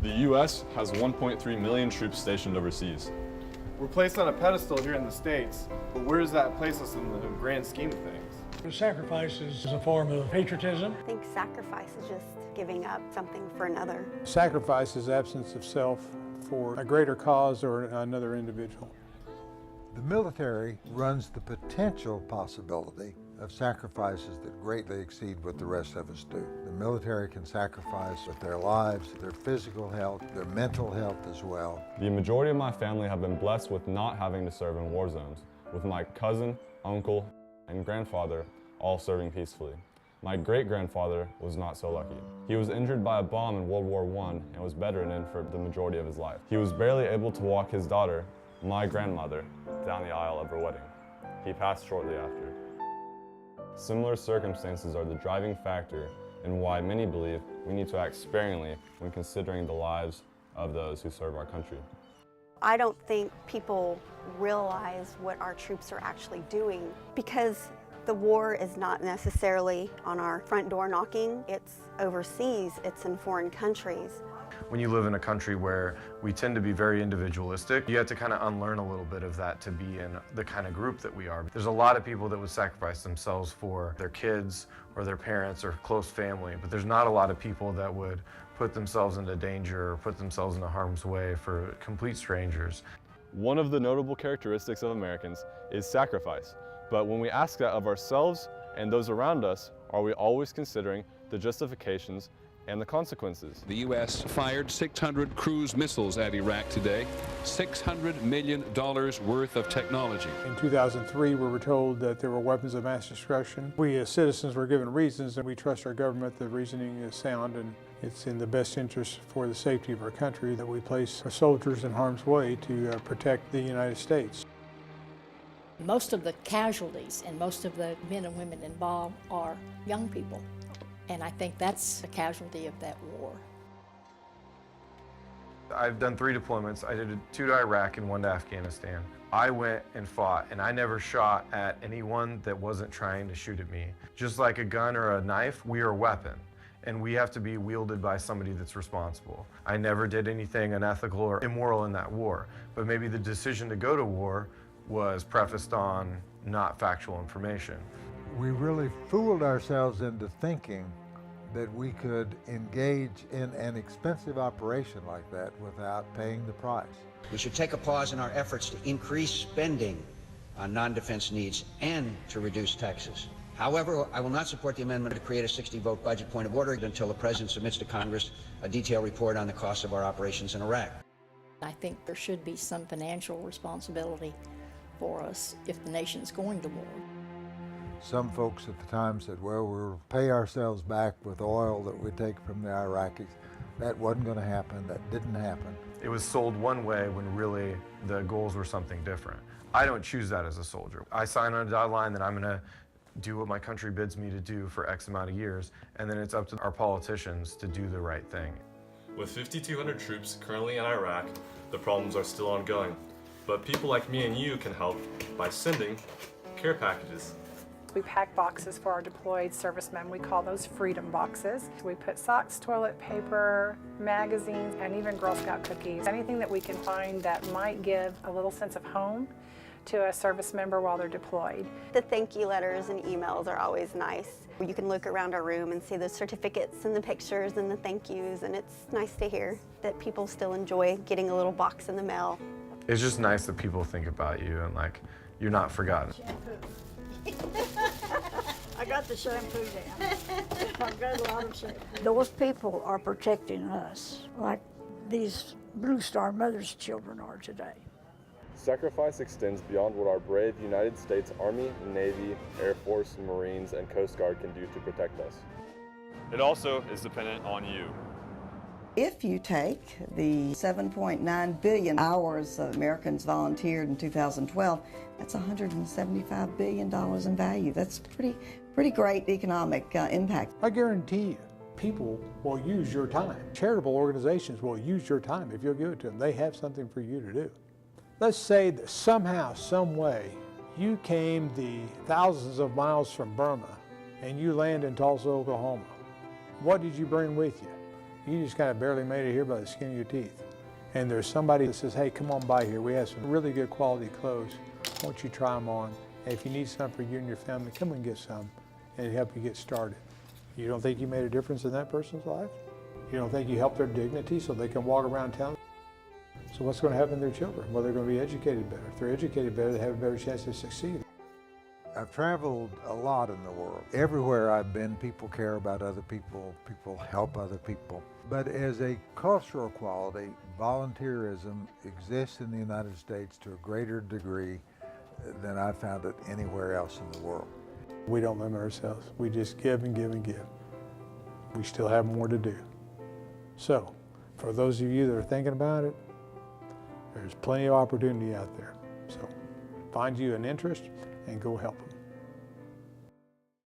The U.S. has 1.3 million troops stationed overseas. We're placed on a pedestal here in the States, but where does that place us in the grand scheme of things? The sacrifice is a form of patriotism. I think sacrifice is just giving up something for another. Sacrifice is absence of self for a greater cause or another individual. The military runs the potential possibility of sacrifices that greatly exceed what the rest of us do. The military can sacrifice with their lives, their physical health, their mental health as well. The majority of my family have been blessed with not having to serve in war zones, with my cousin, uncle, and grandfather all serving peacefully. My great-grandfather was not so lucky. He was injured by a bomb in World War I and was bedridden for the majority of his life. He was barely able to walk his daughter, my grandmother, down the aisle of her wedding. He passed shortly after. Similar circumstances are the driving factor in why many believe we need to act sparingly when considering the lives of those who serve our country. I don't think people realize what our troops are actually doing, because the war is not necessarily on our front door knocking. It's overseas, it's in foreign countries. When you live in a country where we tend to be very individualistic, you have to kind of unlearn a little bit of that to be in the kind of group that we are. There's a lot of people that would sacrifice themselves for their kids or their parents or close family, but there's not a lot of people that would put themselves into danger or put themselves into harm's way for complete strangers. One of the notable characteristics of Americans is sacrifice, but when we ask that of ourselves and those around us, are we always considering the justifications and the consequences? The U.S. fired 600 cruise missiles at Iraq today, $600 million worth of technology. In 2003, we were told that there were weapons of mass destruction. We as citizens were given reasons, and we trust our government. The reasoning is sound, and it's in the best interest for the safety of our country that we place our soldiers in harm's way to protect the United States. Most of the casualties and most of the men and women involved are young people. And I think that's a casualty of that war. I've done 3 deployments. I did 2 to Iraq and 1 to Afghanistan. I went and fought, and I never shot at anyone that wasn't trying to shoot at me. Just like a gun or a knife, we are a weapon, and we have to be wielded by somebody that's responsible. I never did anything unethical or immoral in that war, but maybe the decision to go to war was prefaced on not factual information. We really fooled ourselves into thinking that we could engage in an expensive operation like that without paying the price. We should take a pause in our efforts to increase spending on non-defense needs and to reduce taxes. However, I will not support the amendment to create a 60-vote budget point of order until the President submits to Congress a detailed report on the costs of our operations in Iraq. I think there should be some financial responsibility for us if the nation's going to war. Some folks at the time said, well, we'll pay ourselves back with oil that we take from the Iraqis. That wasn't going to happen. That didn't happen. It was sold one way when really the goals were something different. I don't choose that as a soldier. I sign on a dotted line that I'm going to do what my country bids me to do for X amount of years, and then it's up to our politicians to do the right thing. With 5,200 troops currently in Iraq, the problems are still ongoing. But people like me and you can help by sending care packages. We pack boxes for our deployed servicemen. We call those freedom boxes. We put socks, toilet paper, magazines, and even Girl Scout cookies. Anything that we can find that might give a little sense of home to a service member while they're deployed. The thank you letters and emails are always nice. You can look around our room and see the certificates and the pictures and the thank yous, and it's nice to hear that people still enjoy getting a little box in the mail. It's just nice that people think about you and like you're not forgotten. I got the shampoo down. I've got a lot of shampoo. Those people are protecting us like these Blue Star Mothers children are today. Sacrifice extends beyond what our brave United States Army, Navy, Air Force, Marines, and Coast Guard can do to protect us. It also is dependent on you. If you take the 7.9 billion hours Americans volunteered in 2012, that's $175 billion in value. That's pretty great economic impact. I guarantee you, people will use your time. Charitable organizations will use your time if you'll give it to them. They have something for you to do. Let's say that somehow, some way, you came the thousands of miles from Burma and you land in Tulsa, Oklahoma. What did you bring with you? You just kind of barely made it here by the skin of your teeth. And there's somebody that says, hey, come on by here. We have some really good quality clothes. Won't you try them on? And if you need some for you and your family, come and get some and help you get started. You don't think you made a difference in that person's life? You don't think you helped their dignity so they can walk around town? So what's going to happen to their children? Well, they're going to be educated better. If they're educated better, they have a better chance to succeed. I've traveled a lot in the world. Everywhere I've been, people care about other people, people help other people. But as a cultural quality, volunteerism exists in the United States to a greater degree than I've found it anywhere else in the world. We don't limit ourselves. We just give and give and give. We still have more to do. So, for those of you that are thinking about it, there's plenty of opportunity out there. So, find you an interest and go help them.